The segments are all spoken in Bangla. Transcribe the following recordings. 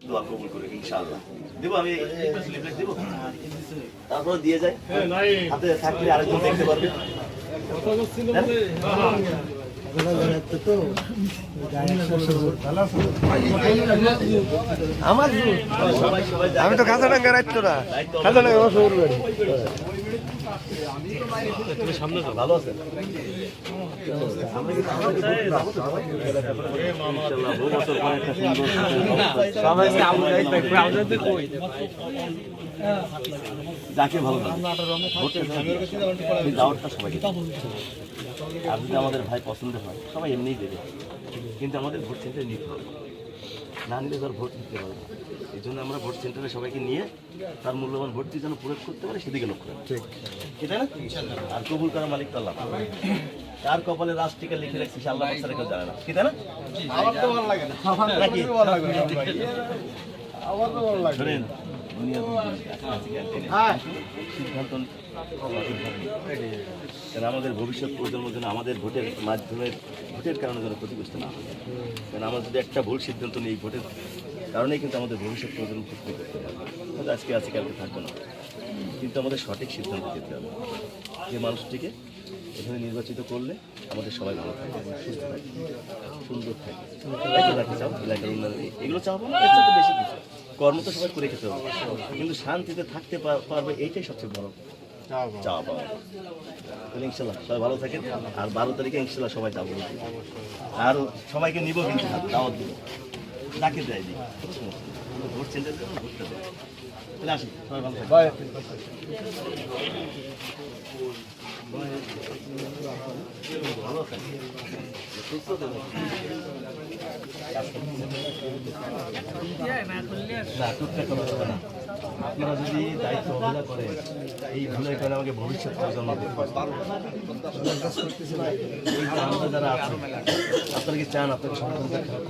দোয়া কবুল করে ইনশাআল্লাহ। দেবো আমি লিফলেট দেবো, তারপর দিয়ে যাই, হাতে থাকলে আরেকজন দেখতে পারবে। আমি তো কাঁচাডাঙ্গা রাখতো না, কাঁচাডাঙ্গা আমার শহর বাড়ি। তুমি সামনে তো ভালো আছে। যাকে ভালো দাওয়াতটা সবাই, আর যদি আমাদের ভাই পছন্দ হয় সবাই এমনিই দেবে, কিন্তু আমাদের ভোট সেন্টারে নিতে হবে, না নিলে তার ভোট নিতে পারবে না। এই জন্য আমরা ভোট সেন্টারে সবাইকে নিয়ে তার মূল্যবান ভোটটি যেন প্রয়োগ করতে পারে সেদিকে লক্ষ্য রাখি, ঠিক না? আর কবুল করার মালিক তো আল্লাহ। কার কপালে রাজ টিকা লিখে রাখছি সে আল্লাহ ছাড়া কেউ জানে না, ঠিক না? আমার তো ভালো লাগে না, নাকি ভালো লাগে না ভাই, আমার তো ভালো লাগে না। সিদ্ধান্ত আমাদের ভবিষ্যৎ প্রজন্মের জন্য আমাদের ভোটের মাধ্যমে, ভোটের কারণে যেন ক্ষতিগ্রস্ত না হয়। কারণ আমরা যদি একটা ভুল সিদ্ধান্ত নিই, ভোটের কারণেই কিন্তু আমাদের ভবিষ্যৎ প্রজন্ম ক্ষতি করতে পারবে। হয়তো আজকে আছে কালকে থাকবে না, কিন্তু আমাদের সঠিক সিদ্ধান্ত দিতে হবে যে মানুষটিকে এখানে নির্বাচিত করলে আমাদের সবাই ভালো থাকে, সুস্থ থাকে, সুন্দর থাকে, রাখতে চাও এলাকার উন্নয়ন, এগুলো চাও না, এর সাথে বেশি কিছু কর্ম তো সবাই করে খেতে হবে, কিন্তু শান্তিতে থাকতে পারবে, এইটাই সবচেয়ে বড় চাওয়া পাওয়া। তাহলে ইনশাল্লাহ সবাই ভালো থাকেন, আর 12 তারিখে ইনশাল্লাহ সবাই যাবো, আর সবাইকে নিবো, কিন্তু দাওয়াত দিব, ডাকে দেয় দিই, ভোট সেন্টার ভোটটা দেয়। তাহলে আসি, সবাই ভালো থাকবে। ভালো থাকে, সুস্থ থাকে। আপনারা যদি দায়িত্ব অবহেলা করেন, এই ভুলের কারণে আমাকে ভবিষ্যৎ প্রজন্ম এই আমরা যারা আছেন, আপনারা কি চান আপনাকে সন্তানটা খারাপ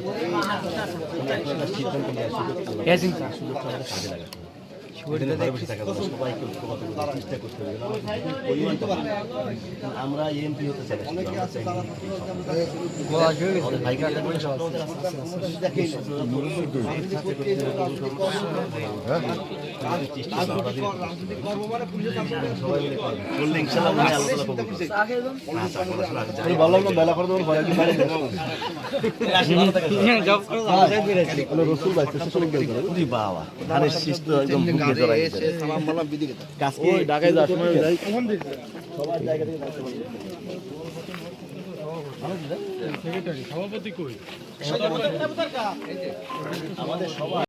সিদ্ধান্ত নেওয়ার সুযোগটা আমাদের কাজে লাগাতে হবে। সবাইকে ঐক্যবদ্ধ করার চেষ্টা করতে হবে। আমরা এমপি হতে চাই, বাবা ধানের শীষ তো একদম ঢাকায় যাওয়ার সময় সবার জায়গা থেকে সভাপতি কই আমাদের সবাই